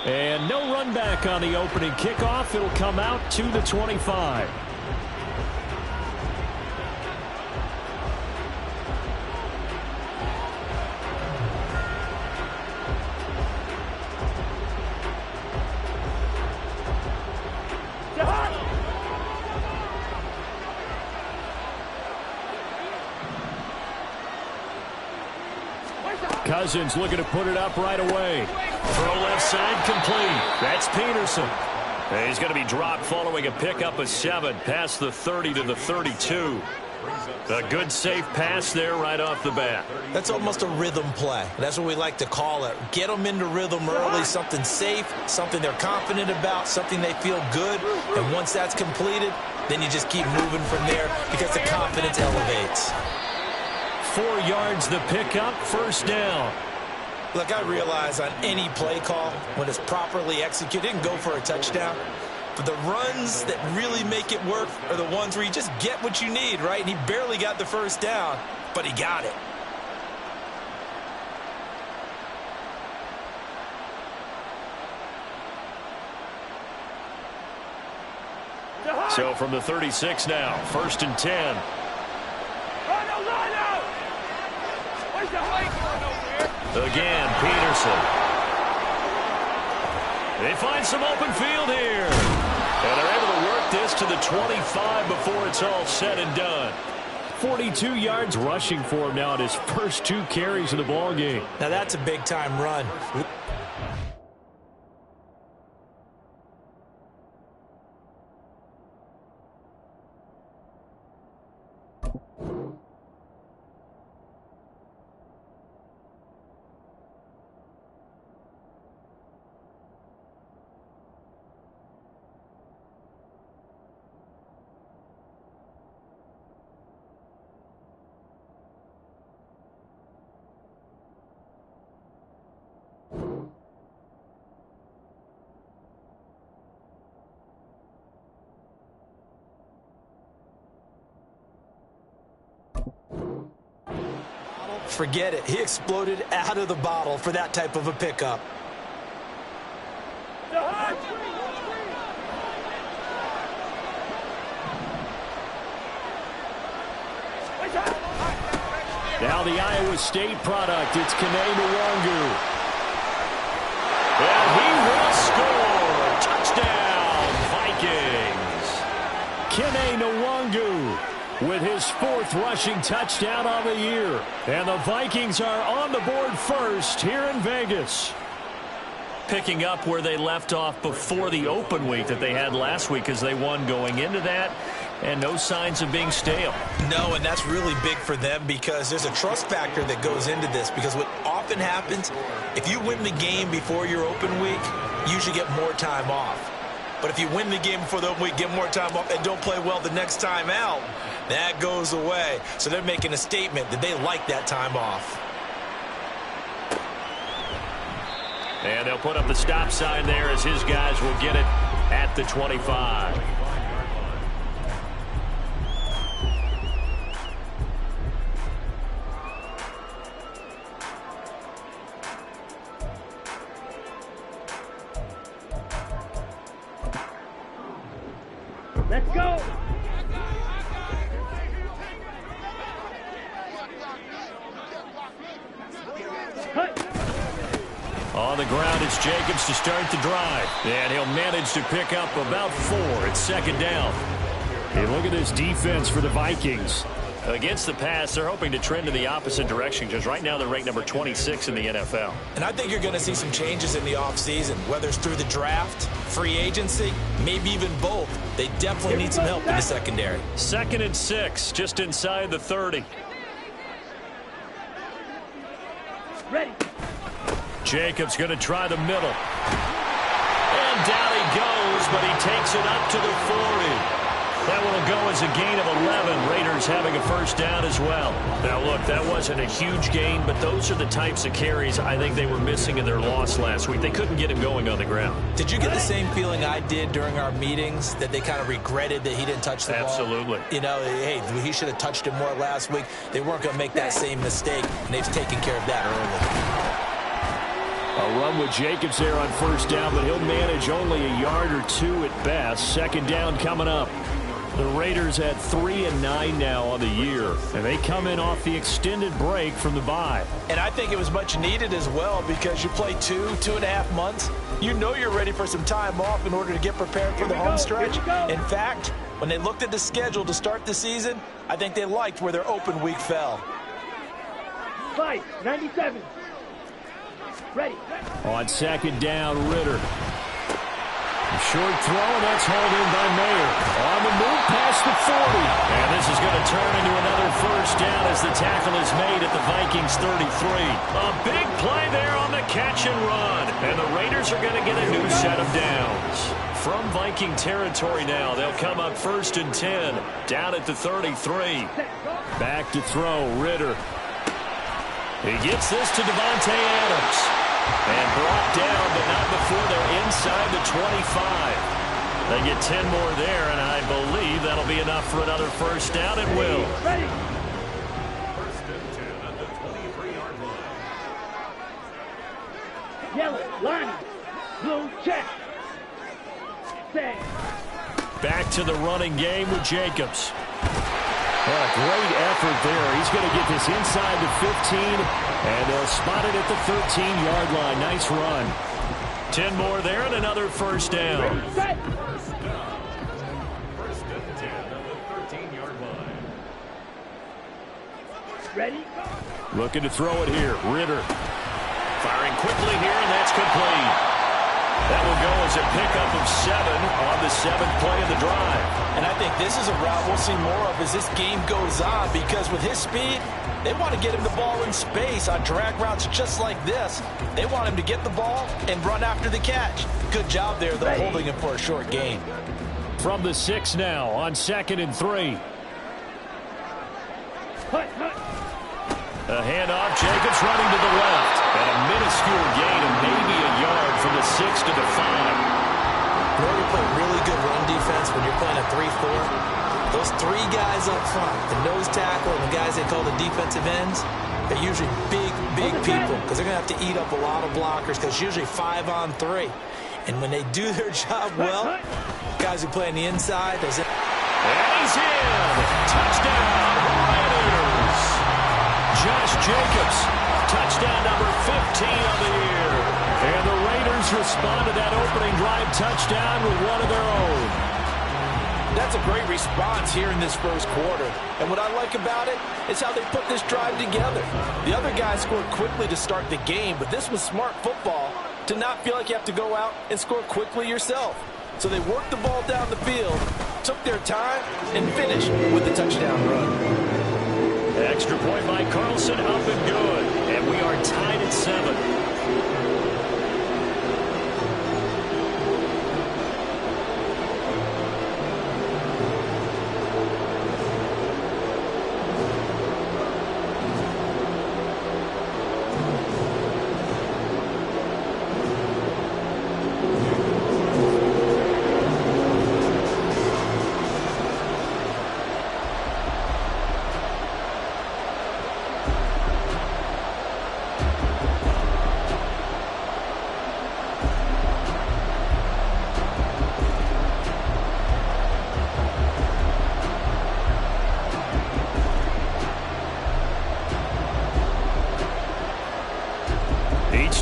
And no run back on the opening kickoff. It'll come out to the 25. Cousins looking to put it up right away. Throw left side complete. That's Peterson. And he's going to be dropped following a pickup of 7 past the 30 to the 32. A good safe pass there right off the bat. That's almost a rhythm play. That's what we like to call it. Get them into rhythm early, something safe, something they're confident about, something they feel good. And once that's completed, then you just keep moving from there because the confidence elevates. 4 yards the pickup, first down. Look, I realize on any play call, when it's properly executed, it can go for a touchdown. But the runs that really make it work are the ones where you just get what you need, right? And he barely got the first down, but he got it. So from the 36 now, 1st and 10. Again, Peterson. They find some open field here. And they're able to work this to the 25 before it's all said and done. 42 yards rushing for him now at his first 2 carries of the ball game. Now that's a big-time run. Forget it. He exploded out of the bottle for that type of a pickup. Now the Iowa State product. It's Kene Nwangu. And he will score. Touchdown, Vikings. Kene Nwangu with his 4th rushing touchdown on the year. And the Vikings are on the board first here in Vegas. Picking up where they left off before the open week that they had last week as they won going into that. And no signs of being stale. No, and that's really big for them because there's a trust factor that goes into this. Because what often happens, if you win the game before your open week, you usually get more time off. But if you win the game before the open week, get more time off, and don't play well the next time out, that goes away. So they're making a statement that they like that time off. And they'll put up the stop sign there as his guys will get it at the 25. Let's go! On the ground, it's Jacobs to start the drive. And he'll manage to pick up about 4. It's 2nd down. Hey, look at this defense for the Vikings. Against the pass, they're hoping to trend in the opposite direction because right now they're ranked number 26 in the NFL. And I think you're going to see some changes in the offseason, whether it's through the draft, free agency, maybe even both. They definitely need some help in the secondary. 2nd and 6, just inside the 30. Ready. Jacobs going to try the middle. And down he goes, but he takes it up to the 40. That will go as a gain of 11. Raiders having a first down as well. Now, look, that wasn't a huge gain, but those are the types of carries I think they were missing in their loss last week. They couldn't get him going on the ground. Did you get the same feeling I did during our meetings, that they kind of regretted that he didn't touch the ball? Absolutely. You know, hey, he should have touched it more last week. They weren't going to make that same mistake, and they've taken care of that early. A run with Jacobs there on first down, but he'll manage only a yard or two at best. Second down coming up. The Raiders at 3-9 now on the year, and they come in off the extended break from the bye. And I think it was much needed as well because you play 2.5 months. You know you're ready for some time off in order to get prepared for the home stretch. In fact, when they looked at the schedule to start the season, I think they liked where their open week fell. 97. Ready. On second down, Ritter. Short throw, and that's hauled in by Mayer. On the move past the 40. And this is going to turn into another first down as the tackle is made at the Vikings 33. A big play there on the catch and run. And the Raiders are going to get a new set of downs. From Viking territory now, they'll come up 1st and 10, down at the 33. Back to throw, Ritter. He gets this to Devontae Adams. And brought down, but not before they're inside the 25. They get 10 more there, and I believe that'll be enough for another first down. It will. Ready. 1st and 10 at the 23-yard line. Yellow, line. Blue, check. Stay. Back to the running game with Jacobs. What a great effort there. He's going to get this inside the 15, and they'll spot it at the 13-yard line. Nice run. 10 more there and another first down. Set. 1st and 10 at the 13-yard line. Ready. Looking to throw it here. Ritter. Firing quickly here, and that's complete. That will go as a pickup of 7 on the 7th play of the drive. And I think this is a route we'll see more of as this game goes on because with his speed, they want to get him the ball in space on drag routes just like this. They want him to get the ball and run after the catch. Good job there, though, holding him for a short gain. From the 6 now on 2nd and 3. Hut, hut. A handoff, Jacobs running to the left. And a minuscule gain of maybe a yard from the 6 to the 5. You know you play really good run defense when you're playing a 3-4? Those 3 guys up front, the nose tackle and the guys they call the defensive ends, they're usually big people because they're going to have to eat up a lot of blockers because it's usually 5 on 3. And when they do their job well, guys who play on the inside, does it. And he's in. Touchdown, Raiders. Josh Jacobs, touchdown number 15 on the year. And the Raiders respond to that opening drive touchdown with one of their own. That's a great response here in this first quarter. And what I like about it is how they put this drive together. The other guys scored quickly to start the game, but this was smart football to not feel like you have to go out and score quickly yourself. So they worked the ball down the field, took their time, and finished with the touchdown run. Extra point by Carlson, up and good. And we are tied at 7.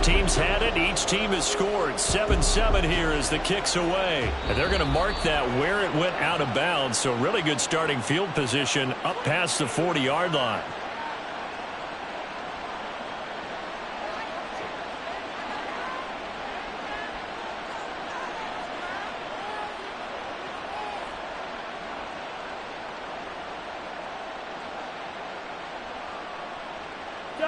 Team's had it. Each team has scored. 7-7 here as the kick's away. And they're going to mark that where it went out of bounds. So really good starting field position up past the 40-yard line.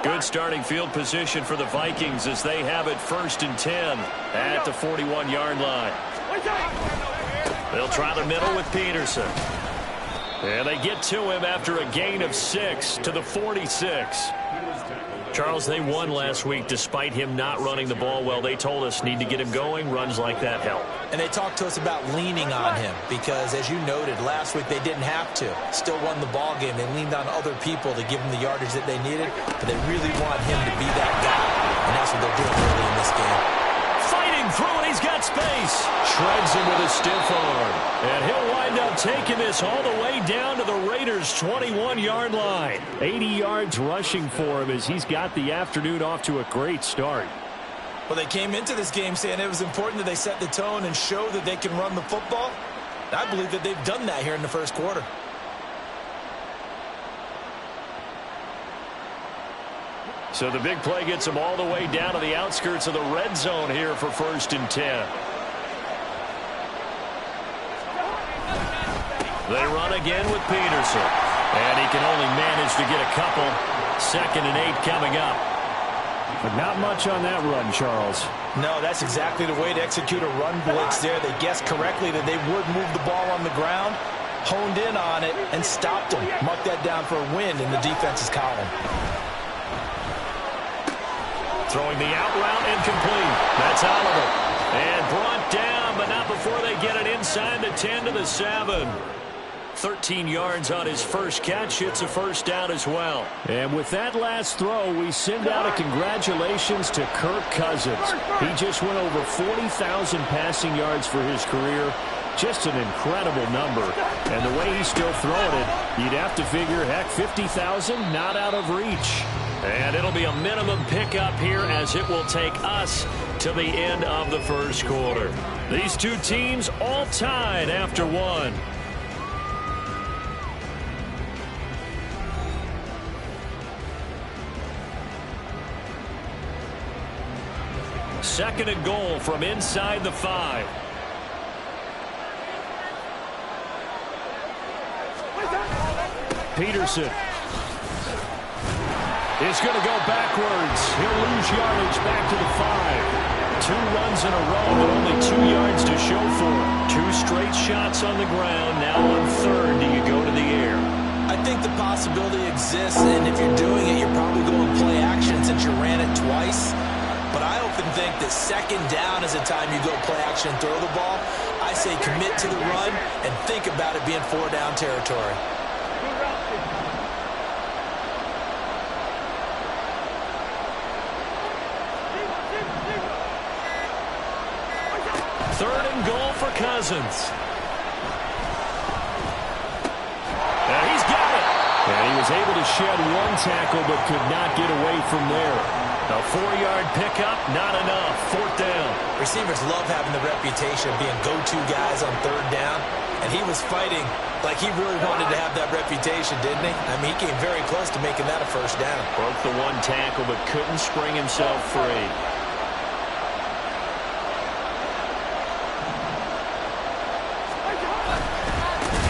Good starting field position for the Vikings as they have it 1st and 10 at the 41-yard line. They'll try the middle with Peterson. And they get to him after a gain of 6 to the 46. Charles, they won last week despite him not running the ball well. They told us need to get him going. Runs like that help. And they talked to us about leaning on him because, as you noted, last week they didn't have to. Still won the ball game. They leaned on other people to give them the yardage that they needed, but they really want him to be that guy. and that's what they're doing early in this game. Fighting through, and he's got space. Shreds him with a stiff arm. And he'll wind up taking this all the way down to the Raiders' 21-yard line. 80 yards rushing for him as he's got the afternoon off to a great start. Well, they came into this game saying it was important that they set the tone and show that they can run the football. I believe that they've done that here in the first quarter. So the big play gets them all the way down to the outskirts of the red zone here for 1st and 10. They run again with Peterson. And he can only manage to get a couple. 2nd and 8 coming up. But not much on that run, Charles. No, that's exactly the way to execute a run blitz there. They guessed correctly that they would move the ball on the ground, honed in on it, and stopped them. Mark that down for a win in the defense's column. Throwing the out route incomplete. That's Oliver. And brought down, but not before they get it inside the 10 to the 7. 13 yards on his first catch. It's a first down as well. And with that last throw, we send out a congratulations to Kirk Cousins. He just went over 40,000 passing yards for his career. Just an incredible number. And the way he's still throwing it, you'd have to figure, heck, 50,000 not out of reach. And it'll be a minimum pickup here as it will take us to the end of the first quarter. These two teams all tied after one. Second and goal from inside the 5. Peterson is going to go backwards. He'll lose yardage back to the 5. 2 runs in a row, but only 2 yards to show for it. 2 straight shots on the ground. Now on 3rd, do you go to the air? I think the possibility exists, and if you're doing it, you're probably going play action since you ran it twice. But I often think that 2nd down is the time you go play action and throw the ball. I say commit to the run and think about it being 4-down territory. 3rd and goal for Cousins. And he's got it. And he was able to shed 1 tackle but could not get away from there. A 4-yard pickup, not enough. 4th down. Receivers love having the reputation of being go-to guys on 3rd down. And he was fighting like he really wanted to have that reputation, didn't he? I mean, he came very close to making that a 1st down. Broke the 1 tackle but couldn't spring himself free.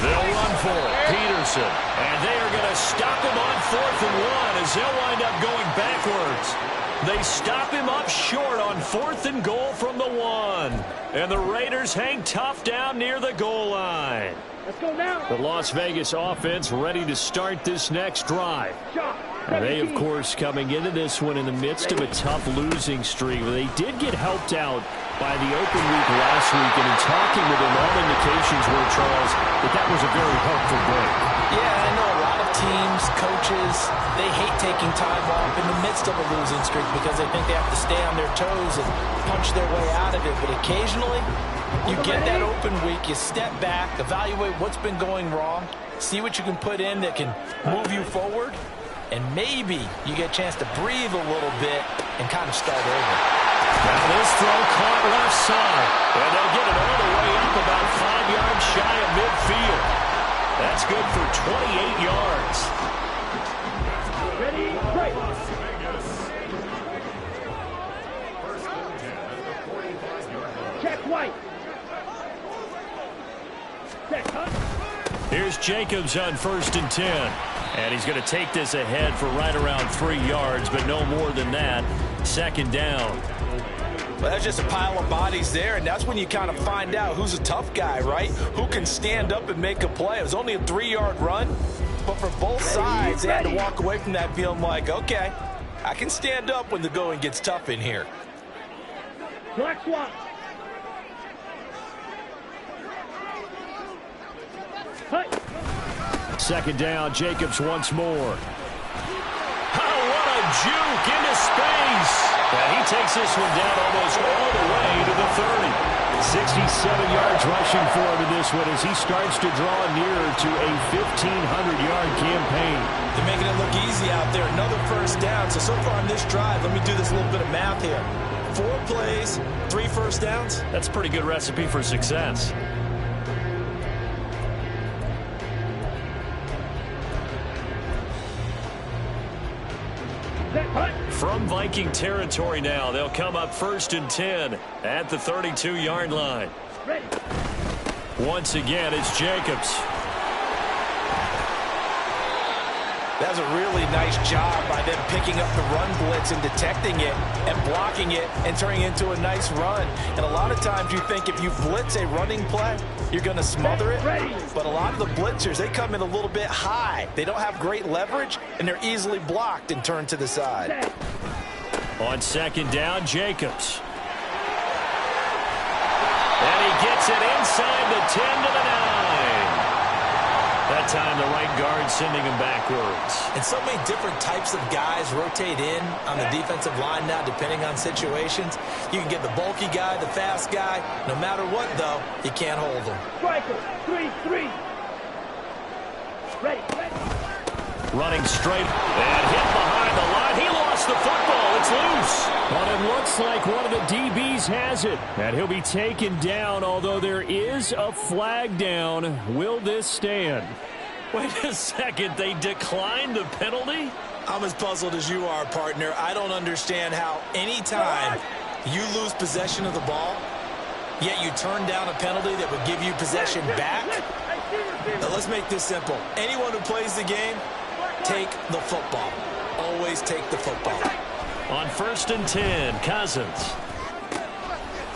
They'll run for it. Peterson. And they are going to stop him on 4th and 1 as they'll wind up going backwards. They stop him up short on 4th and goal from the 1. And the Raiders hang tough down near the goal line. Let's go now. The Las Vegas offense ready to start this next drive. And they, of course, coming into this one in the midst of a tough losing streak. They did get helped out by the open week last week, and in talking with them, all indications were, Charles, that was a very helpful break. Yeah, I know a lot of teams, coaches, they hate taking time off in the midst of a losing streak because they think they have to stay on their toes and punch their way out of it. But occasionally, you get that open week, you step back, evaluate what's been going wrong, see what you can put in that can move you forward, and maybe you get a chance to breathe a little bit and kind of start over. Now this throw caught left side, and they'll get it all the way up about 5 yards shy of midfield. That's good for 28 yards. Ready, break. Check White. Set, huh? Here's Jacobs on 1st and 10. And he's going to take this ahead for right around 3 yards, but no more than that. 2nd down. Well, that's just a pile of bodies there, and that's when you kind of find out who's a tough guy, right? Who can stand up and make a play. It was only a 3-yard run, but for both sides, they had to walk away from that feeling like, okay, I can stand up when the going gets tough in here. Black swap. Hey. 2nd down, Jacobs once more. Oh, what a juke into space. And this one down almost all the way to the 30. 67 yards rushing for him in this one as he starts to draw nearer to a 1,500-yard campaign. They're making it look easy out there. Another first down. So far on this drive, let me do this little bit of math here. 4 plays, 3 first downs. That's a pretty good recipe for success. From Viking territory now, they'll come up 1st and 10 at the 32-yard line. Ready. Once again, it's Jacobs. That was a really nice job by them picking up the run blitz and detecting it and blocking it and turning it into a nice run. And a lot of times you think if you blitz a running play, you're going to smother it. But a lot of the blitzers, they come in a little bit high. They don't have great leverage, and they're easily blocked and turned to the side. On 2nd down, Jacobs. And he gets it inside the 10 to the 9. That time the right guard sending him backwards. And so many different types of guys rotate in on the defensive line now, depending on situations. You can get the bulky guy, the fast guy. No matter what, though, you can't hold them. Striker, 3-3. Ready. Running straight and hit behind the line. He lost the football. It's loose. But it looks like one of the DBs has it. And he'll be taken down, although there is a flag down. Will this stand? Wait a second. They declined the penalty? I'm as puzzled as you are, partner. I don't understand how any time you lose possession of the ball, yet you turn down a penalty that would give you possession back. Now, let's make this simple. Anyone who plays the game, take the football. Always take the football. On 1st and 10, Cousins.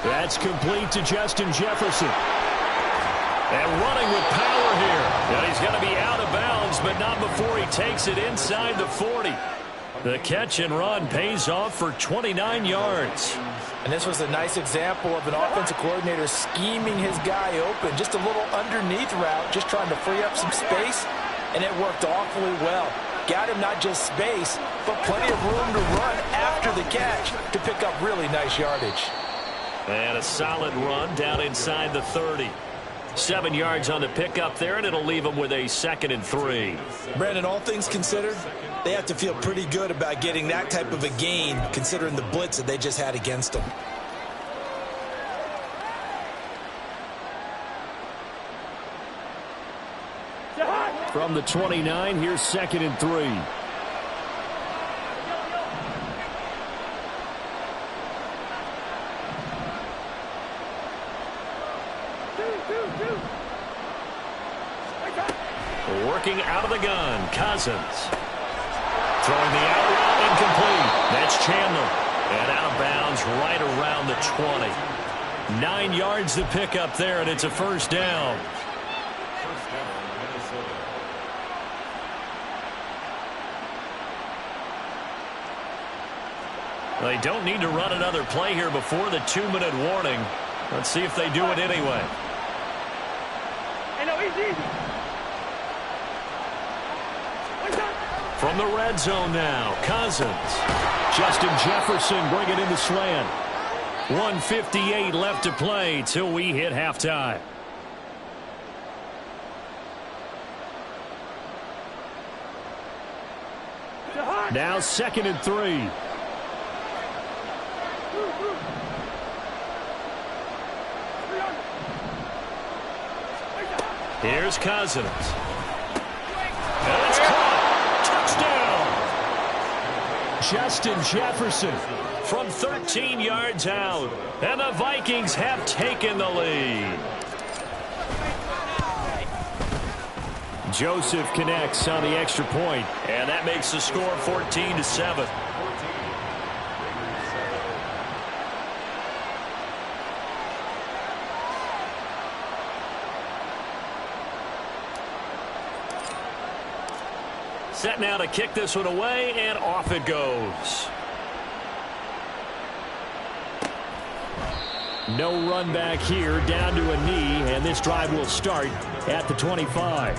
That's complete to Justin Jefferson. And running with power here. And he's going to be out of bounds, but not before he takes it inside the 40. The catch and run pays off for 29 yards. And this was a nice example of an offensive coordinator scheming his guy open. Just a little underneath route, just trying to free up some space. And it worked awfully well. Got him not just space, but plenty of room to run after the catch to pick up really nice yardage. And a solid run down inside the 30. 7 yards on the pickup there, and it'll leave him with a 2nd and 3. Brandon, all things considered, they have to feel pretty good about getting that type of a gain, considering the blitz that they just had against them. From the 29, here's 2nd and 3. Working out of the gun, Cousins. Throwing the out route incomplete. That's Chandler. And out of bounds right around the 20. 9 yards to pick up there, and it's a 1st down. They don't need to run another play here before the 2-minute warning. Let's see if they do it anyway. I know he's easy. From the red zone now, Cousins. Justin Jefferson bringing in the slant. 1:58 left to play till we hit halftime. Now 2nd and 3. Here's Cousins. That's caught. Touchdown. Justin Jefferson from 13 yards out. And the Vikings have taken the lead. Joseph connects on the extra point, and that makes the score 14-7. Set now to kick this one away, and off it goes. No run back here, down to a knee, and this drive will start at the 25.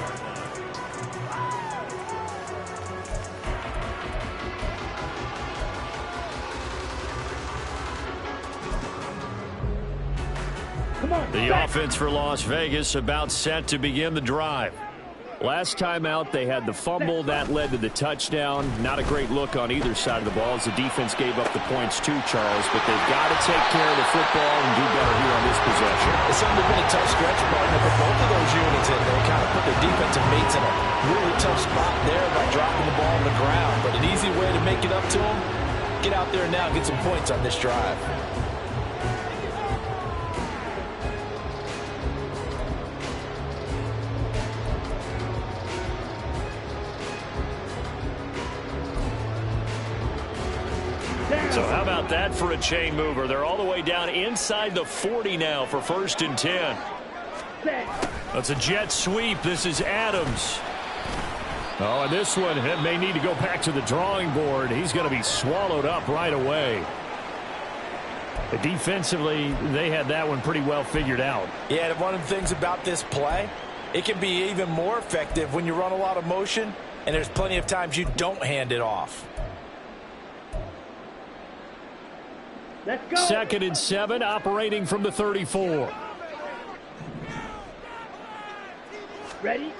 The offense for Las Vegas about set to begin the drive. Last time out, they had the fumble. That led to the touchdown. Not a great look on either side of the ball as the defense gave up the points too, Charles. But they've got to take care of the football and do better here on this possession. It's certainly been a tough stretch, partner, for both of those units in there. Kind of put their defensive mates in a really tough spot there by dropping the ball on the ground. But an easy way to make it up to them, get out there now and get some points on this drive. So how about that for a chain mover? They're all the way down inside the 40 now for 1st and 10. That's a jet sweep. This is Adams. Oh, and this one may need to go back to the drawing board. He's going to be swallowed up right away. Defensively, they had that one pretty well figured out. Yeah, and one of the things about this play, it can be even more effective when you run a lot of motion, and there's plenty of times you don't hand it off. Let's go. 2nd and 7, operating from the 34. Ready?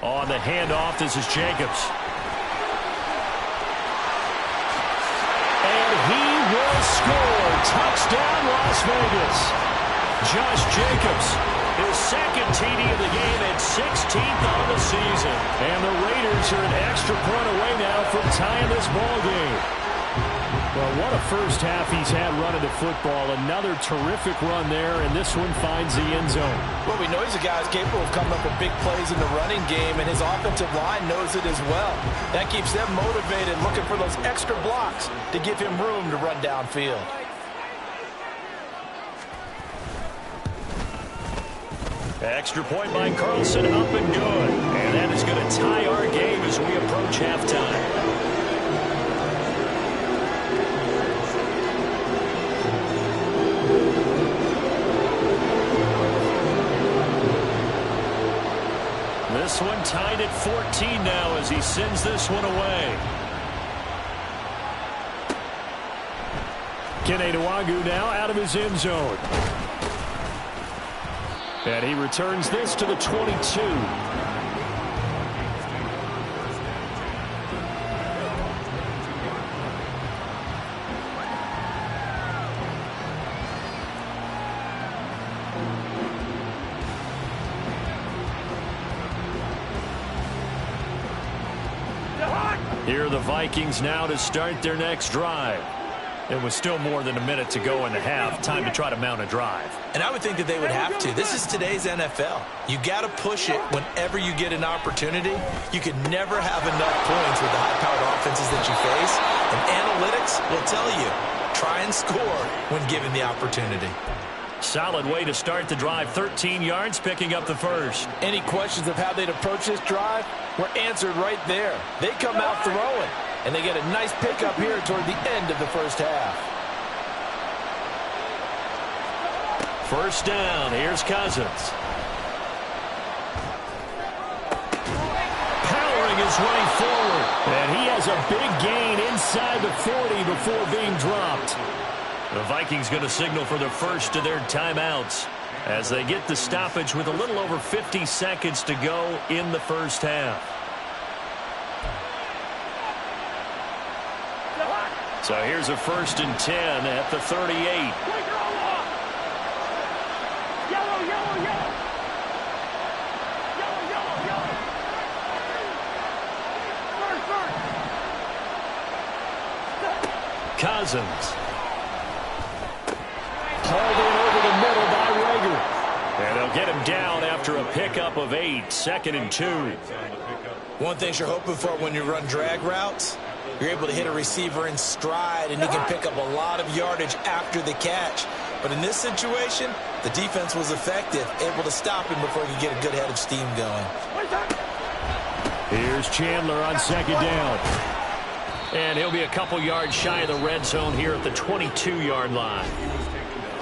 On the handoff, this is Jacobs. And he will score. Touchdown, Las Vegas. Josh Jacobs, his 2nd TD of the game and 16th on the season. And the Raiders are an extra point away now from tying this ball game. Well, what a first half he's had running the football. Another terrific run there, and this one finds the end zone. Well, we know he's a guy who's capable of coming up with big plays in the running game, and his offensive line knows it as well. That keeps them motivated, looking for those extra blocks to give him room to run downfield. Extra point by Carlson, up and good. And that is going to tie our game as we approach halftime. This one tied at 14 now as he sends this one away. Kene Nwangwu now out of his end zone. And he returns this to the 22. Here are the Vikings now to start their next drive. It was still more than a minute to go in the half. Time to try to mount a drive. And I would think that they would have to. This is today's NFL. You got to push it whenever you get an opportunity. You can never have enough points with the high-powered offenses that you face. And analytics will tell you, try and score when given the opportunity. Solid way to start the drive. 13 yards, picking up the first. Any questions of how they'd approach this drive were answered right there. They come out throwing, and they get a nice pickup here toward the end of the first half. First down. Here's Cousins. Powering his way forward. And he has a big gain inside the 40 before being dropped. The Vikings going to signal for the first of their timeouts as they get the stoppage with a little over 50 seconds to go in the first half. So here's a 1st and 10 at the 38. Yellow, yellow, yellow. Yellow, yellow, yellow. First. Cousins. Hauled in over the middle by Rager. And they'll get him down after a pickup of 8. 2nd and 2. One thing you're hoping for when you run drag routes, you're able to hit a receiver in stride, and he can pick up a lot of yardage after the catch. But in this situation, the defense was effective, able to stop him before he could get a good head of steam going. Here's Chandler on 2nd down. And he'll be a couple yards shy of the red zone here at the 22-yard line.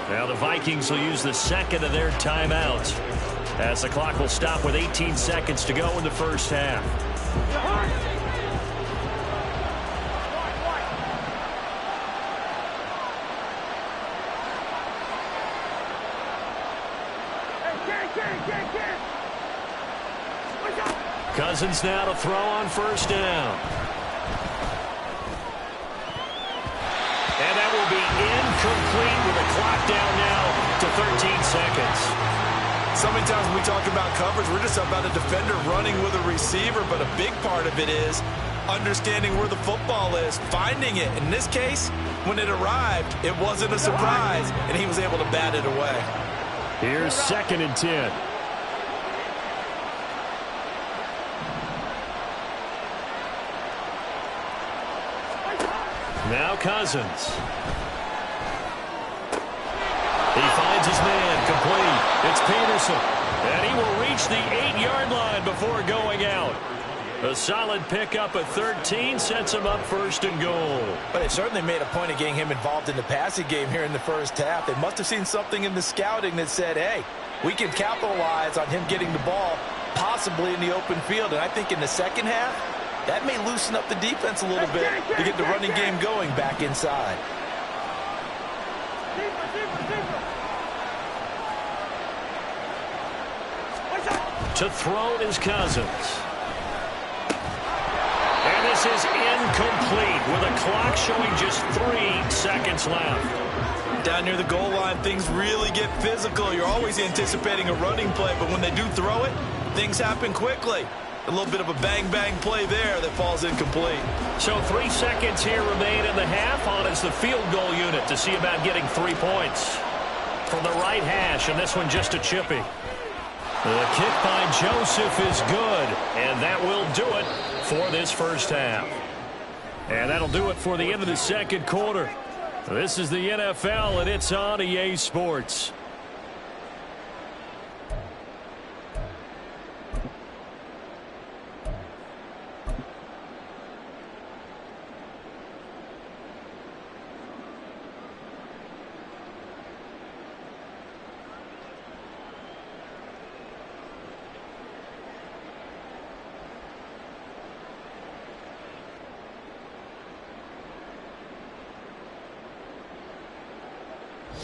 Now the Vikings will use the 2nd of their timeouts as the clock will stop with 18 seconds to go in the first half. Cousins now to throw on first down. And that will be incomplete with a clock down now to 13 seconds. So many times when we talk about coverage, we're just about a defender running with a receiver, but a big part of it is understanding where the football is, finding it. In this case, when it arrived, it wasn't a surprise, and he was able to bat it away. Here's 2nd and 10. Now Cousins. He finds his man complete. It's Peterson. And he will reach the 8-yard line before going out. A solid pickup at 13 sets him up 1st and goal. But it certainly made a point of getting him involved in the passing game here in the first half. They must have seen something in the scouting that said, hey, we can capitalize on him getting the ball possibly in the open field. And I think in the second half, that may loosen up the defense a little bit to get the running game going back inside. To throw is Cousins. And this is incomplete with a clock showing just 3 seconds left. Down near the goal line, things really get physical. You're always anticipating a running play, but when they do throw it, things happen quickly. A little bit of a bang-bang play there that falls incomplete. So 3 seconds here remain in the half. On is the field goal unit to see about getting 3 points. From the right hash, and this one just a chippy. The kick by Joseph is good, and that will do it for this first half. And that'll do it for the end of the second quarter. This is the NFL, and it's on EA Sports.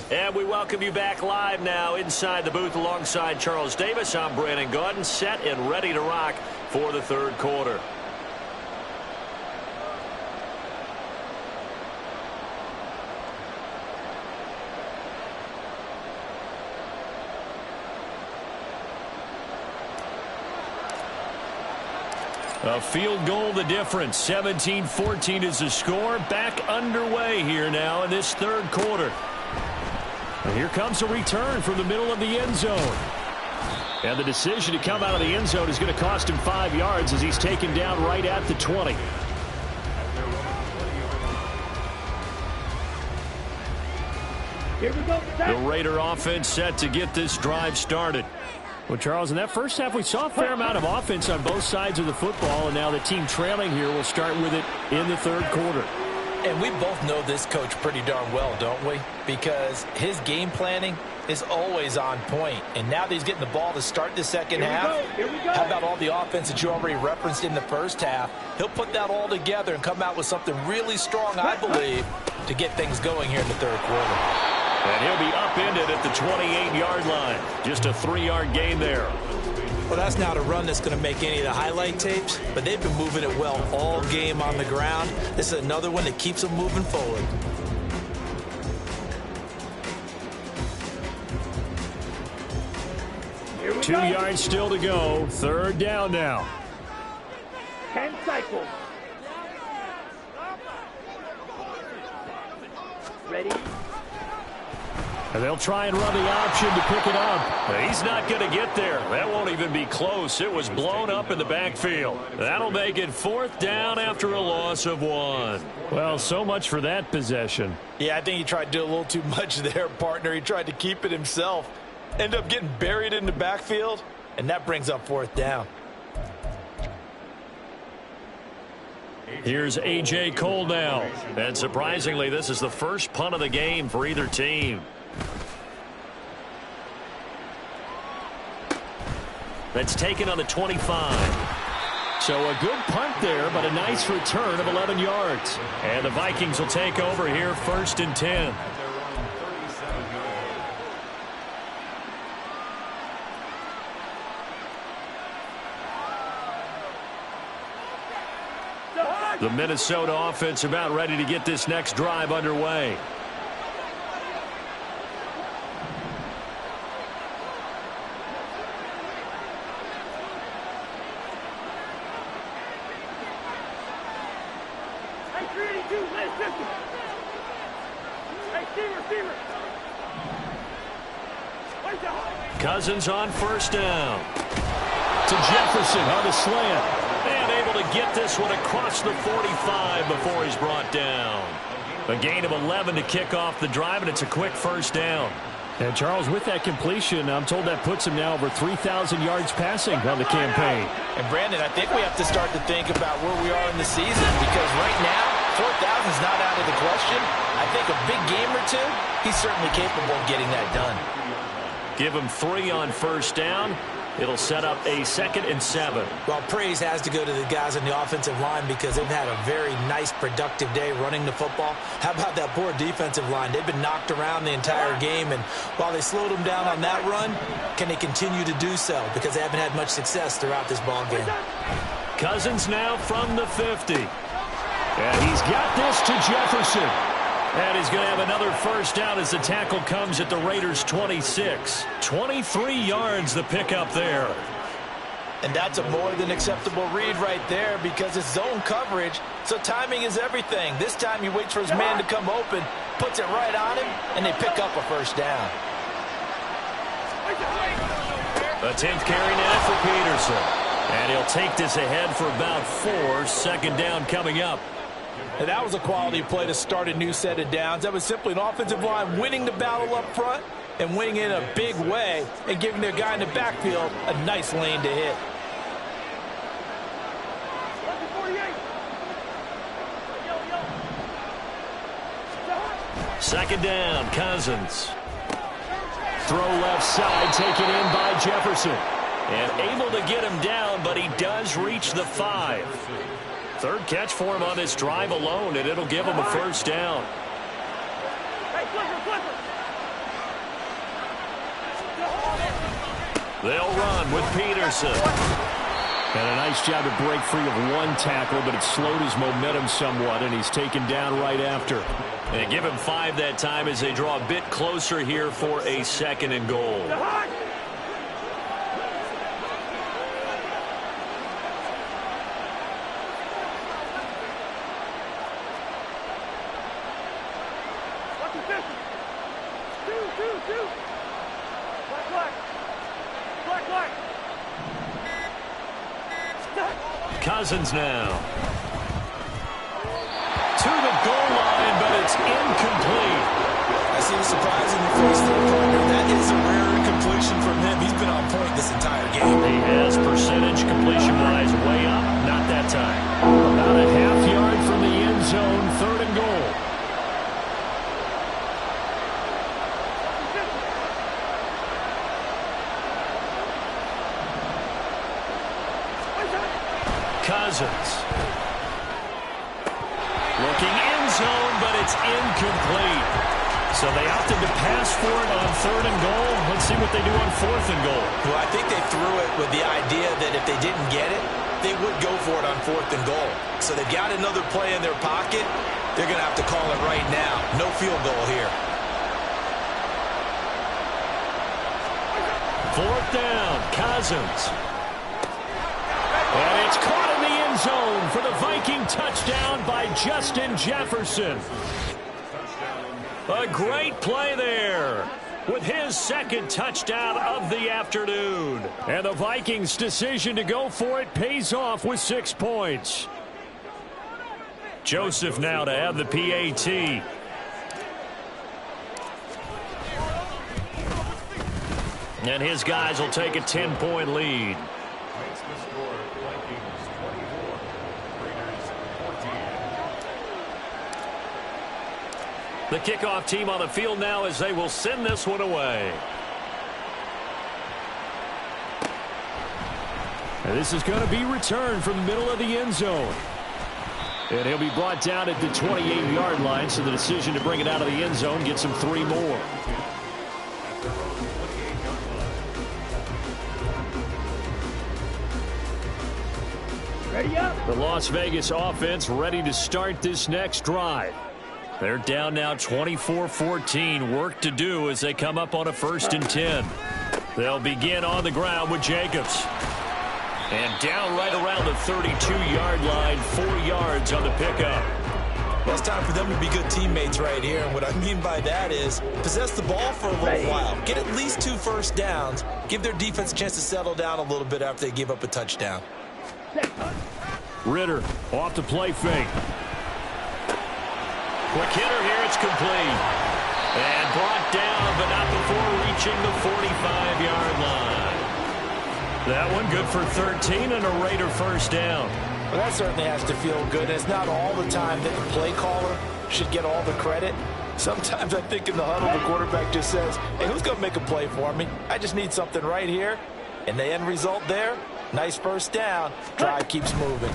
And we welcome you back live now inside the booth alongside Charles Davis. I'm Brandon Gaudin, set and ready to rock for the third quarter. A field goal the difference. 17-14 is the score. Back underway here now in this third quarter. And here comes a return from the middle of the end zone. And the decision to come out of the end zone is going to cost him 5 yards as he's taken down right at the 20. Here we go. The Raider offense set to get this drive started. Well, Charles, in that first half, we saw a fair amount of offense on both sides of the football, and now the team trailing here will start with it in the third quarter. And we both know this coach pretty darn well, don't we? Because his game planning is always on point. And now that he's getting the ball to start the second half, how about all the offense that you already referenced in the first half? He'll put that all together and come out with something really strong, I believe, to get things going here in the third quarter. And he'll be upended at the 28-yard line. Just a 3-yard gain there. Well, that's not a run that's going to make any of the highlight tapes, but they've been moving it well all game on the ground. This is another one that keeps them moving forward. Here we 2 go. yards still to go. Third down now. 10 cycles. Ready? And they'll try and run the option to pick it up. He's not going to get there. That won't even be close. It was blown up in the backfield. That'll make it 4th down after a loss of 1. Well, so much for that possession. Yeah, I think he tried to do a little too much there, partner. He tried to keep it himself. Ended up getting buried in the backfield, and that brings up 4th down. Here's A.J. Cole now. And surprisingly, this is the first punt of the game for either team. That's taken on the 25. So a good punt there, but a nice return of 11 yards. And the Vikings will take over here 1st and 10. The Minnesota offense about ready to get this next drive underway. Cousins on first down. To Jefferson on the slant. And able to get this one across the 45 before he's brought down. A gain of 11 to kick off the drive, and it's a quick first down. And Charles, with that completion, I'm told that puts him now over 3,000 yards passing on the campaign. And Brandon, I think we have to start to think about where we are in the season, because right now, 4,000 is not out of the question. I think a big game or two, he's certainly capable of getting that done. Give him 3 on first down. It'll set up a 2nd and 7. Well, praise has to go to the guys on the offensive line because they've had a very nice, productive day running the football. How about that poor defensive line? They've been knocked around the entire game, and while they slowed them down on that run, can they continue to do so? Because they haven't had much success throughout this ball game. Cousins now from the 50. And he's got this to Jefferson. And he's going to have another first down as the tackle comes at the Raiders' 26. 23 yards the pickup there. And that's a more than acceptable read right there because it's zone coverage, so timing is everything. This time he waits for his man to come open, puts it right on him, and they pick up a first down. A 10th carry now for Peterson. And he'll take this ahead for about 4. 2nd down coming up. And that was a quality play to start a new set of downs. That was simply an offensive line winning the battle up front and winning in a big way and giving their guy in the backfield a nice lane to hit. Second down, Cousins. Throw left side, taken in by Jefferson. And able to get him down, but he does reach the 5. 3rd catch for him on this drive alone, and it'll give him a first down. They'll run with Peterson. And a nice job to break free of 1 tackle, but it slowed his momentum somewhat, and he's taken down right after. And give him 5 that time as they draw a bit closer here for a 2nd and goal. Cousins now. To the goal line, but it's incomplete. I see the surprise in your face there, partner. That is a rare completion from him. He's been on point this entire game. He has percentage completion-wise way up. Not that time. About a half yard from the end zone, 3rd and goal. Cousins. Looking end zone, but it's incomplete. So they opted to pass for it on 3rd and goal. Let's see what they do on 4th and goal. Well, I think they threw it with the idea that if they didn't get it, they would go for it on 4th and goal. So they've got another play in their pocket. They're going to have to call it right now. No field goal here. 4th down, Cousins. And it's caught in the end zone for the Viking touchdown by Justin Jefferson. A great play there with his 2nd touchdown of the afternoon. And the Vikings' decision to go for it pays off with 6 points. Joseph now to have the PAT. And his guys will take a 10-point lead. The kickoff team on the field now as they will send this one away. And this is going to be returned from the middle of the end zone. And he'll be brought down at the 28-yard line, so the decision to bring it out of the end zone gets him 3 more. Ready up. The Las Vegas offense ready to start this next drive. They're down now 24-14. Work to do as they come up on a 1st and 10. They'll begin on the ground with Jacobs. And down right around the 32-yard line, 4 yards on the pickup. Well, it's time for them to be good teammates right here. And what I mean by that is possess the ball for a little while. Get at least 2 first downs. Give their defense a chance to settle down a little bit after they give up a touchdown. Ritter off the play fake. Quick hitter here. It's complete. And brought down, but not before reaching the 45-yard line. That one good for 13 and a Raider first down. Well, that certainly has to feel good. It's not all the time that the play caller should get all the credit. Sometimes I think in the huddle, the quarterback just says, hey, who's going to make a play for me? I just need something right here. And the end result there, nice first down. Drive keeps moving.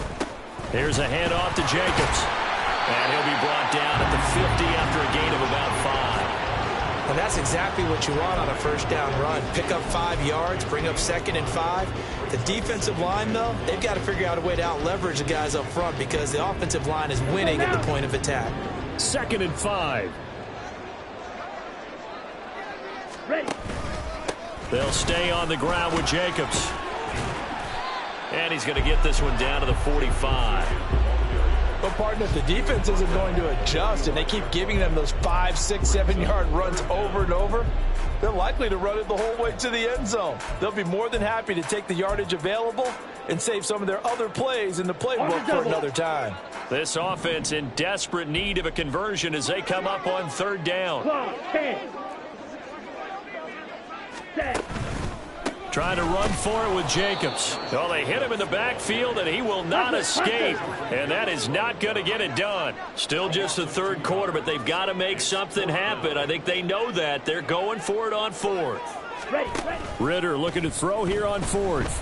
Here's a handoff to Jacobs. And he'll be brought down at the 50 after a gain of about 5. And that's exactly what you want on a first down run. Pick up 5 yards, bring up 2nd and 5. The defensive line, though, they've got to figure out a way to out-leverage the guys up front because the offensive line is winning at the point of attack. 2nd and 5. Ready. They'll stay on the ground with Jacobs. And he's going to get this one down to the 45. But, partner, if the defense isn't going to adjust and they keep giving them those 5, 6, 7-yard runs over and over, they're likely to run it the whole way to the end zone. They'll be more than happy to take the yardage available and save some of their other plays in the playbook for another time. This offense in desperate need of a conversion as they come up on 3rd down. 10. 10. Trying to run for it with Jacobs. Oh, they hit him in the backfield, and he will not escape. And that is not going to get it done. Still just the 3rd quarter, but they've got to make something happen. I think they know that. They're going for it on 4th. Ready. Ritter looking to throw here on 4th.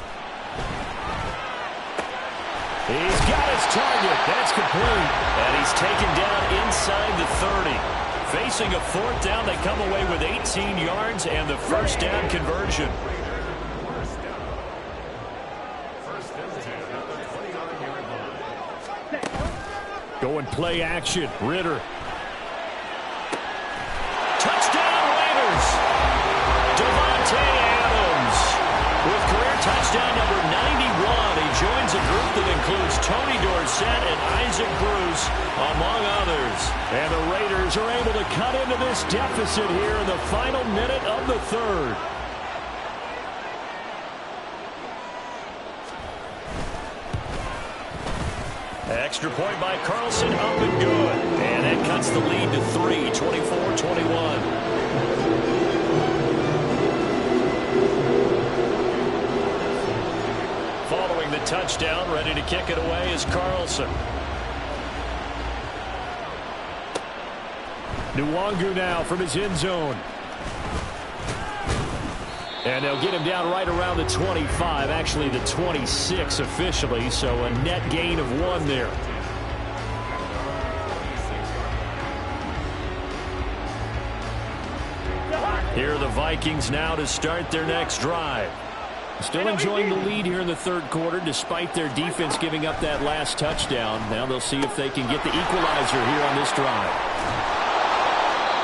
He's got his target. That's complete. And he's taken down inside the 30. Facing a 4th down, they come away with 18 yards and the first down conversion. Going play action. Ritter. Touchdown Raiders. Devontae Adams with career touchdown number 91. He joins a group that includes Tony Dorsett and Isaac Bruce, among others. And the Raiders are able to cut into this deficit here in the final minute of the 3rd. Extra point by Carlson, up and good. And it cuts the lead to 3, 24-21. Following the touchdown, ready to kick it away is Carlson. Nwangu now from his end zone. And they'll get him down right around the 25, actually the 26 officially, so a net gain of 1 there. Here are the Vikings now to start their next drive. Still enjoying the lead here in the 3rd quarter despite their defense giving up that last touchdown. Now they'll see if they can get the equalizer here on this drive.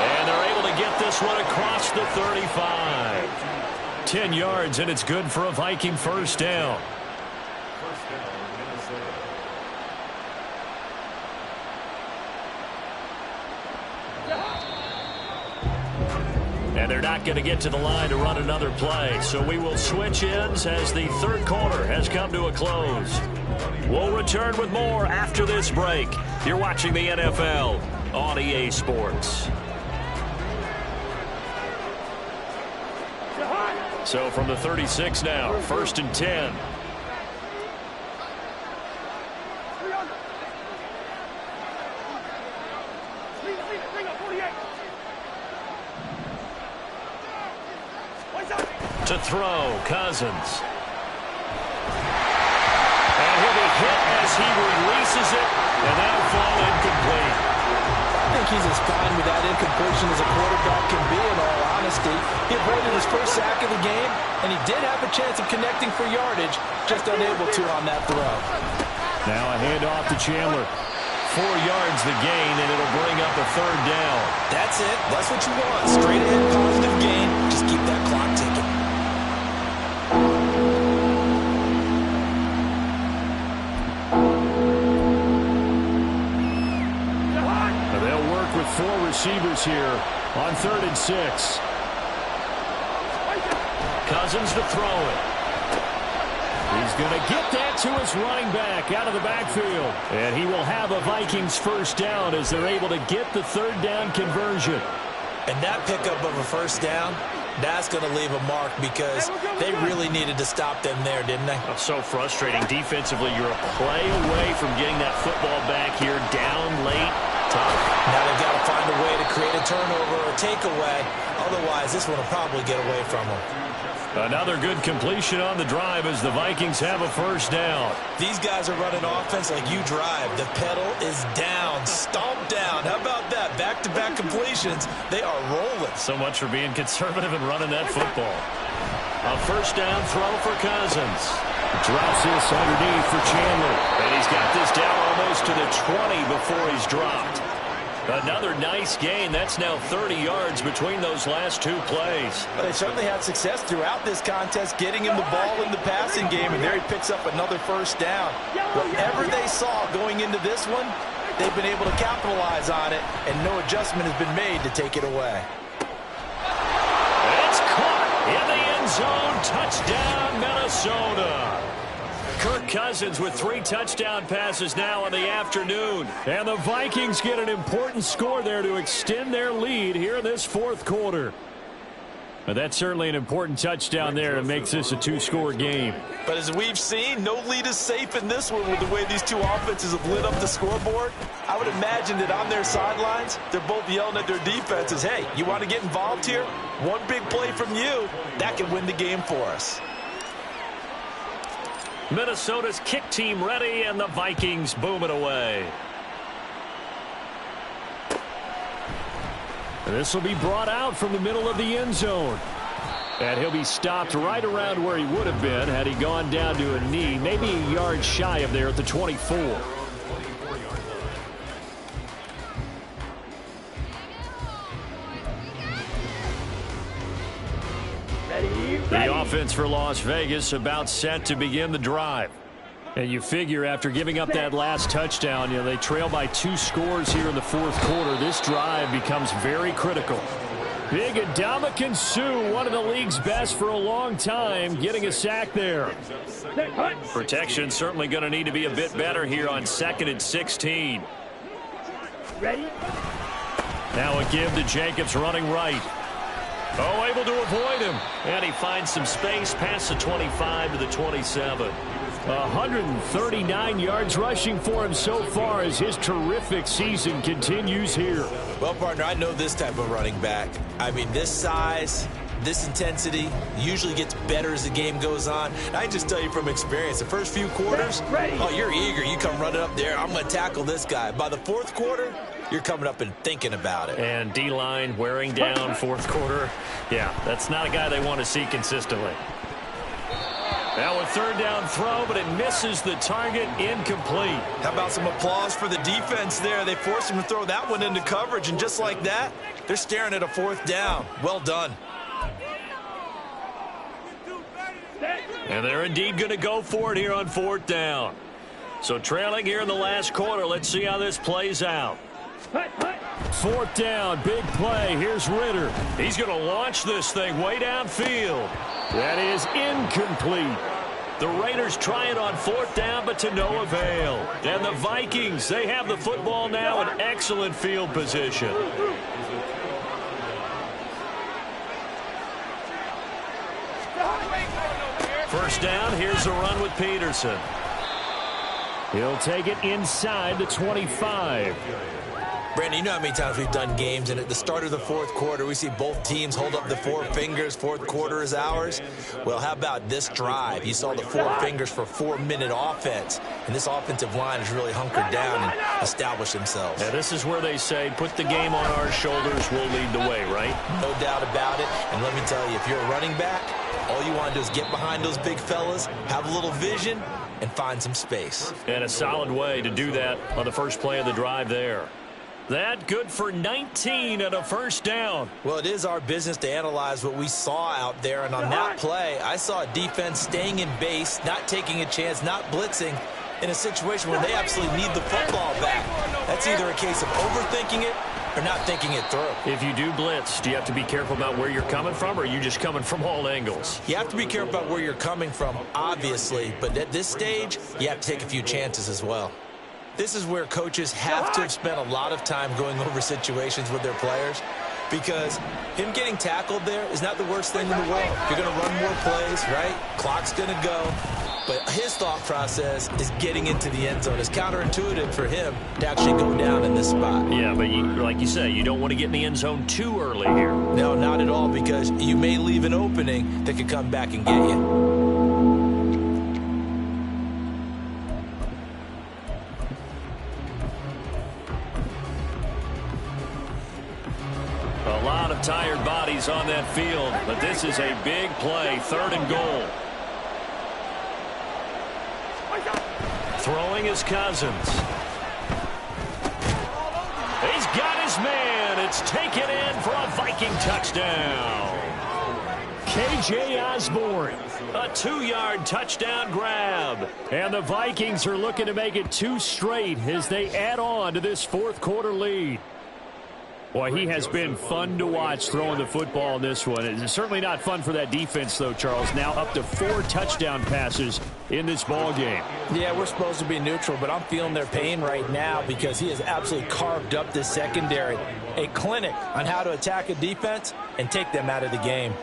And they're able to get this one across the 35. 10 yards, and it's good for a Viking first down. And they're not going to get to the line to run another play. So we will switch ends as the 3rd quarter has come to a close. We'll return with more after this break. You're watching the NFL on EA Sports. So from the 36 now, 1st and 10. To throw, Cousins. And he'll be hit as he releases it, and that'll fall incomplete. I think he's as fine with that incompletion as a quarterback can be, in all honesty. He avoided his first sack of the game, and he did have a chance of connecting for yardage, just unable to on that throw. Now a handoff to Chandler. 4 yards the gain, and it'll bring up a 3rd down. That's it. That's what you want. Straight ahead, positive gain. Just keep that clock ticking. They'll work with 4 receivers here on 3rd and 6. Cousins to throw it. He's going to get that to his running back out of the backfield. And he will have a Vikings 1st down as they're able to get the 3rd down conversion. And that pickup of a 1st down, that's going to leave a mark because they really needed to stop them there, didn't they? Oh, so frustrating. Defensively, you're a play away from getting that football back here down late. Tough. Now they've got to find a way to create a turnover or a takeaway. Otherwise, this one will probably get away from them. Another good completion on the drive as the Vikings have a 1st down. These guys are running offense like you drive. The pedal is down, stomp down. How about that? Back-to-back completions. They are rolling. So much for being conservative and running that football. A 1st down throw for Cousins. Drops this underneath for Chandler. And he's got this down almost to the 20 before he's dropped. Another nice gain. That's now 30 yards between those last 2 plays. But they certainly had success throughout this contest getting him the ball in the passing game, and there he picks up another 1st down. Whatever they saw going into this one, they've been able to capitalize on it, and no adjustment has been made to take it away. It's caught in the end zone. Touchdown, Minnesota. Kirk Cousins with 3 touchdown passes now in the afternoon. And the Vikings get an important score there to extend their lead here in this 4th quarter. But that's certainly an important touchdown there and makes this a 2-score game. But as we've seen, no lead is safe in this one with the way these 2 offenses have lit up the scoreboard. I would imagine that on their sidelines, they're both yelling at their defenses, hey, you want to get involved here? One big play from you, that can win the game for us. Minnesota's kick team ready, and the Vikings boom it away. This will be brought out from the middle of the end zone. And he'll be stopped right around where he would have been had he gone down to a knee, maybe a yard shy of there at the 24. The offense for Las Vegas about set to begin the drive. And you figure after giving up that last touchdown, they trail by 2 scores here in the 4th quarter. This drive becomes very critical. Big Ndamukong Suh, one of the league's best for a long time, getting a sack there. Protection certainly going to need to be a bit better here on 2nd and 16. Ready? Now a give to Jacobs running right. Oh, able to avoid him. And he finds some space past the 25 to the 27. 139 yards rushing for him so far as his terrific season continues here. Well, partner, I know this type of running back. I mean, this size, this intensity usually gets better as the game goes on. And I just tell you from experience, the first few quarters, oh, you're eager. You come running up there. I'm going to tackle this guy. By the 4th quarter, you're coming up and thinking about it. And D-line wearing down 4th quarter. Yeah, that's not a guy they want to see consistently. Now a 3rd down throw, but it misses the target, incomplete. How about some applause for the defense there? They forced him to throw that one into coverage, and just like that, they're staring at a 4th down. Well done. And they're indeed going to go for it here on 4th down. So trailing here in the last quarter, let's see how this plays out. 4th down, big play. Here's Ritter. He's going to launch this thing way downfield. That is incomplete. The Raiders try it on 4th down, but to no avail. And the Vikings, they have the football now in excellent field position. First down, here's a run with Peterson. He'll take it inside the 25. Brandon, you know how many times we've done games, and at the start of the 4th quarter, we see both teams hold up the 4 fingers. 4th quarter is ours. Well, how about this drive? You saw the 4 fingers for 4-minute offense, and this offensive line has really hunkered down and established themselves. Yeah, this is where they say, put the game on our shoulders, we'll lead the way, right? No doubt about it. And let me tell you, if you're a running back, all you want to do is get behind those big fellas, have a little vision, and find some space. And a solid way to do that on the first play of the drive there. That good for 19 and a first down. Well, it is our business to analyze what we saw out there. And on that play, I saw a defense staying in base, not taking a chance, not blitzing in a situation where they absolutely need the football back. That's either a case of overthinking it or not thinking it through. If you do blitz, do you have to be careful about where you're coming from, or are you just coming from all angles? You have to be careful about where you're coming from, obviously. But at this stage, you have to take a few chances as well. This is where coaches have to have spent a lot of time going over situations with their players, because him getting tackled there is not the worst thing in the world. You're going to run more plays, right? Clock's going to go. But his thought process is getting into the end zone. It's counterintuitive for him to actually go down in this spot. Yeah, but like you say, you don't want to get in the end zone too early here. No, not at all, because you may leave an opening that could come back and get you. A lot of tired bodies on that field, but this is a big play, 3rd and goal. Throwing is Cousins. He's got his man. It's taken in for a Viking touchdown. KJ Osborne, a 2-yard touchdown grab. And the Vikings are looking to make it 2 straight as they add on to this 4th quarter lead. Boy, he has been fun to watch throwing the football in this one. It's certainly not fun for that defense, though, Charles. Now up to 4 touchdown passes in this ball game. Yeah, we're supposed to be neutral, but I'm feeling their pain right now because he has absolutely carved up this secondary. A clinic on how to attack a defense and take them out of the game.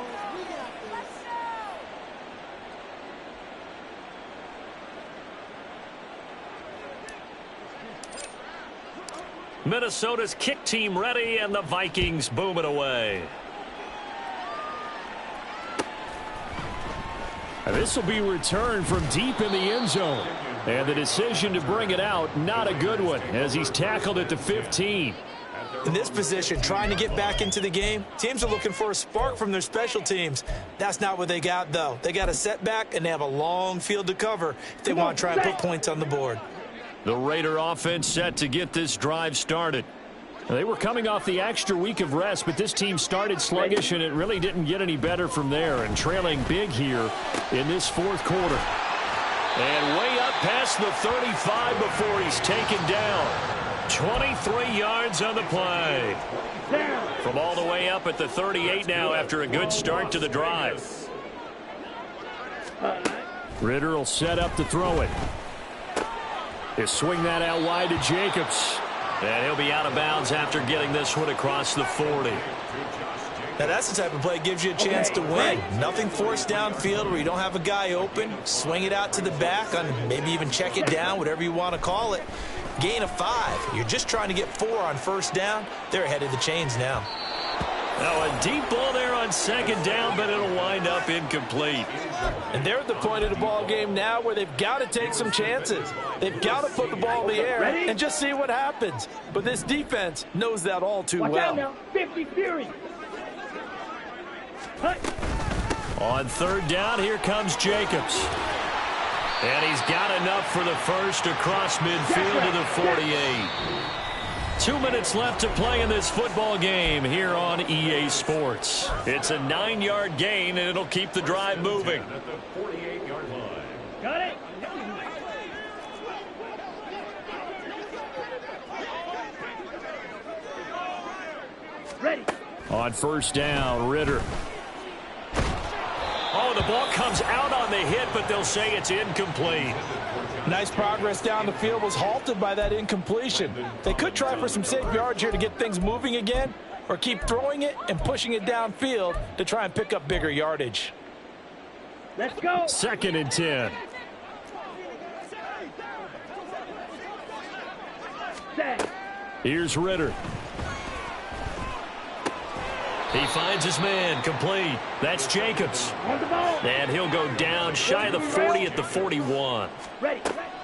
Minnesota's kick team ready, and the Vikings boom it away. And this will be returned from deep in the end zone. And the decision to bring it out, not a good one, as he's tackled at the 15. In this position, trying to get back into the game, teams are looking for a spark from their special teams. That's not what they got, though. They got a setback, and they have a long field to cover if they want to try and put points on the board. The Raider offense set to get this drive started. They were coming off the extra week of rest, but this team started sluggish, and it really didn't get any better from there, and trailing big here in this 4th quarter. And way up past the 35 before he's taken down. 23 yards on the play. From all the way up at the 38 now after a good start to the drive. Ritter will set up to throw it. He'll swing that out wide to Jacobs. And he'll be out of bounds after getting this one across the 40. Now, that's the type of play that gives you a chance to win. Nothing forced downfield where you don't have a guy open. Swing it out to the back, on maybe even check it down, whatever you want to call it. Gain of 5. You're just trying to get 4 on first down. They're ahead of the chains now. Now a deep ball there on 2nd down, but it'll wind up incomplete. And they're at the point of the ball game now where they've got to take some chances. They've got to put the ball in the air and just see what happens. But this defense knows that all too well. Watch out now. 50 Fury. On 3rd down, here comes Jacobs. And he's got enough for the first across midfield to the 48. 2 minutes left to play in this football game here on EA Sports. It's a 9-yard gain, and it'll keep the drive moving. At the 48-yard line. Got it. Ready. On 1st down, Ritter. Oh, the ball comes out on the hit, but they'll say it's incomplete. Nice progress down the field was halted by that incompletion. They could try for some safe yards here to get things moving again, or keep throwing it and pushing it downfield to try and pick up bigger yardage. Let's go. 2nd and 10. Set. Here's Ritter. He finds his man, complete. That's Jacobs. On the ball. And he'll go down shy of the 40 at the 41. Ready.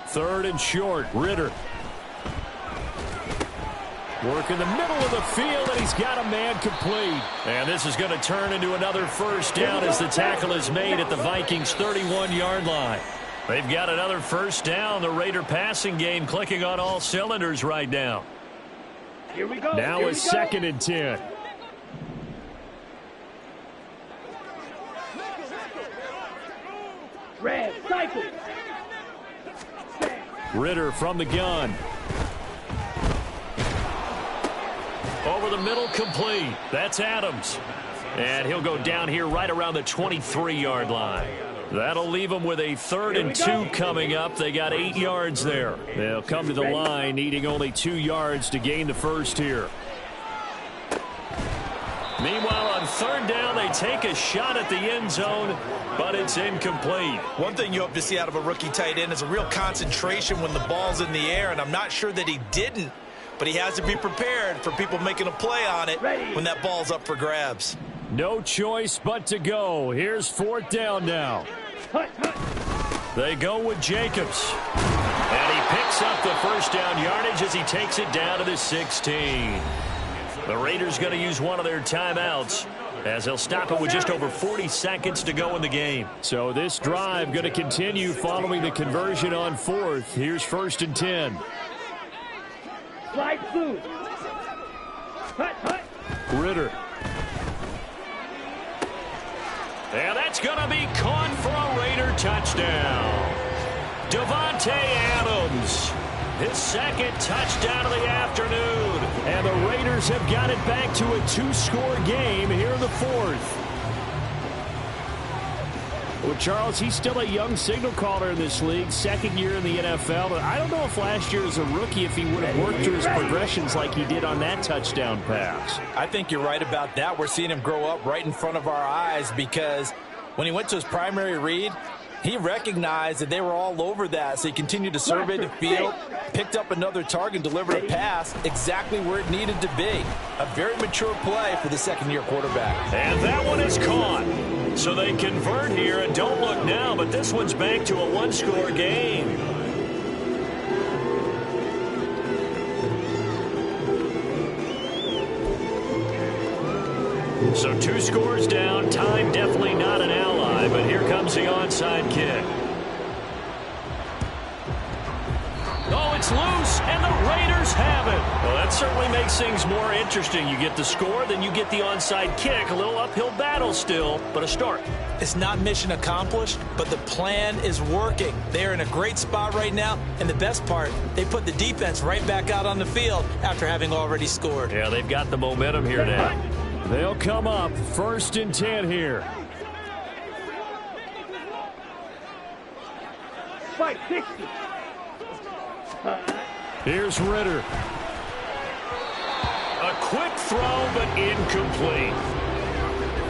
3rd and short, Ritter. Work in the middle of the field, and he's got a man complete. And this is going to turn into another first down as the tackle is made at the Vikings' 31-yard line. They've got another first down. The Raider passing game clicking on all cylinders right now. Here we go. Now Here a we go. 2nd and 10. Red, cycle. Ritter from the gun. Over the middle, complete. That's Adams. And he'll go down here right around the 23-yard line. That'll leave them with a 3rd and 2 coming up. They got 8 yards there. They'll come to the line needing only 2 yards to gain the first here. Meanwhile, on 3rd down, they take a shot at the end zone, but it's incomplete. One thing you hope to see out of a rookie tight end is a real concentration when the ball's in the air, and I'm not sure that he didn't, but he has to be prepared for people making a play on it when that ball's up for grabs. No choice but to go. Here's 4th down now. They go with Jacobs. And he picks up the first down yardage as he takes it down to the 16. The Raiders going to use one of their timeouts as they'll stop it with just over 40 seconds to go in the game. So this drive going to continue following the conversion on 4th. Here's 1st and 10. Slide through. Ritter. And that's going to be caught for a Raider touchdown. Davante Adams, his 2nd touchdown of the afternoon. And the Raiders have got it back to a 2-score game here in the 4th. Well, Charles, he's still a young signal caller in this league, 2nd year in the NFL. But I don't know if last year as a rookie, if he would have worked through his progressions like he did on that touchdown pass. I think you're right about that. We're seeing him grow up right in front of our eyes because when he went to his primary read, he recognized that they were all over that, so he continued to survey the field, picked up another target, and delivered a pass exactly where it needed to be. A very mature play for the 2nd-year quarterback. And that one is caught. So they convert here, and don't look now, but this one's back to a 1-score game. So 2 scores down. Time definitely not an ally, but here comes the onside kick. Oh, it's loose, and the Raiders have it. Well, that certainly makes things more interesting. You get the score, then you get the onside kick. A little uphill battle still, but a start. It's not mission accomplished, but the plan is working. They're in a great spot right now, and the best part, they put the defense right back out on the field after having already scored. Yeah, they've got the momentum here now. They'll come up 1st and 10 here. 560. Here's Ritter. A quick throw, but incomplete.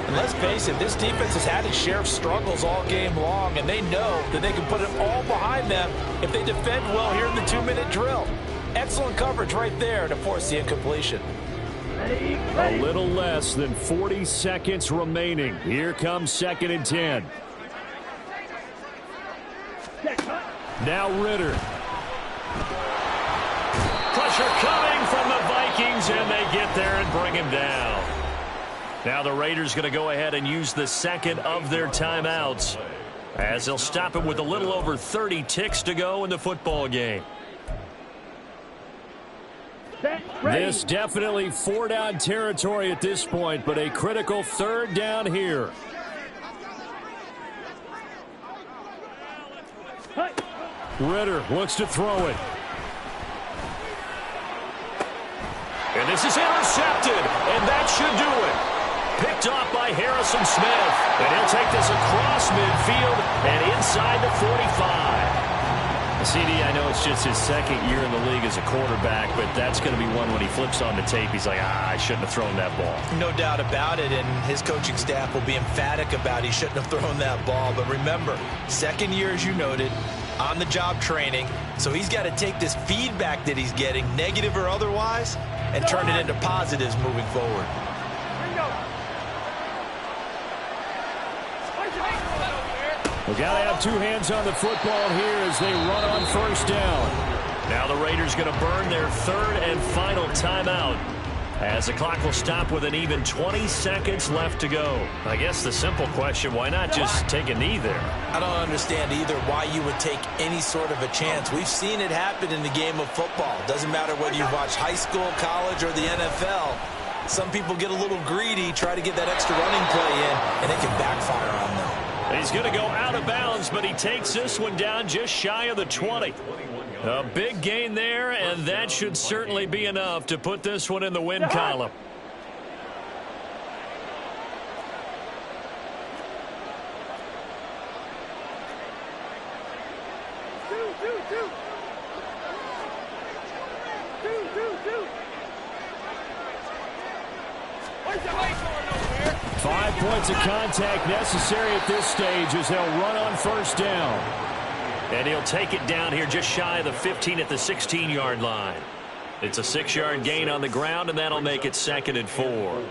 And let's face it, this defense has had its share of struggles all game long, and they know that they can put it all behind them if they defend well here in the 2-minute drill. Excellent coverage right there to force the incompletion. A little less than 40 seconds remaining. Here comes 2nd and 10. Now Ritter. Pressure coming from the Vikings, and they get there and bring him down. Now the Raiders going to go ahead and use the 2nd of their timeouts as they'll stop him with a little over 30 ticks to go in the football game. This definitely 4-down territory at this point, but a critical 3rd down here. Ritter looks to throw it. And this is intercepted, and that should do it. Picked off by Harrison Smith, and he'll take this across midfield and inside the 45. CD, I know it's just his 2nd year in the league as a quarterback, but that's going to be one when he flips on the tape. He's like, I shouldn't have thrown that ball. No doubt about it, and his coaching staff will be emphatic about he shouldn't have thrown that ball. But remember, 2nd year, as you noted, on-the-job training, so he's got to take this feedback that he's getting, negative or otherwise, and turn it into positives moving forward. We've got to have 2 hands on the football here as they run on 1st down. Now the Raiders going to burn their 3rd and final timeout. As the clock will stop with an even 20 seconds left to go. I guess the simple question, why not just take a knee there? I don't understand either why you would take any sort of a chance. We've seen it happen in the game of football. Doesn't matter whether you watch high school, college, or the NFL. Some people get a little greedy, try to get that extra running play in, and it can backfire on them. He's going to go out of bounds, but he takes this one down just shy of the 20. A big gain there, and that should certainly be enough to put this one in the win column. Five points of contact necessary at this stage as they'll run on first down. And he'll take it down here just shy of the 15 at the 16-yard line. It's a 6-yard gain on the ground, and that'll make it 2nd and 4.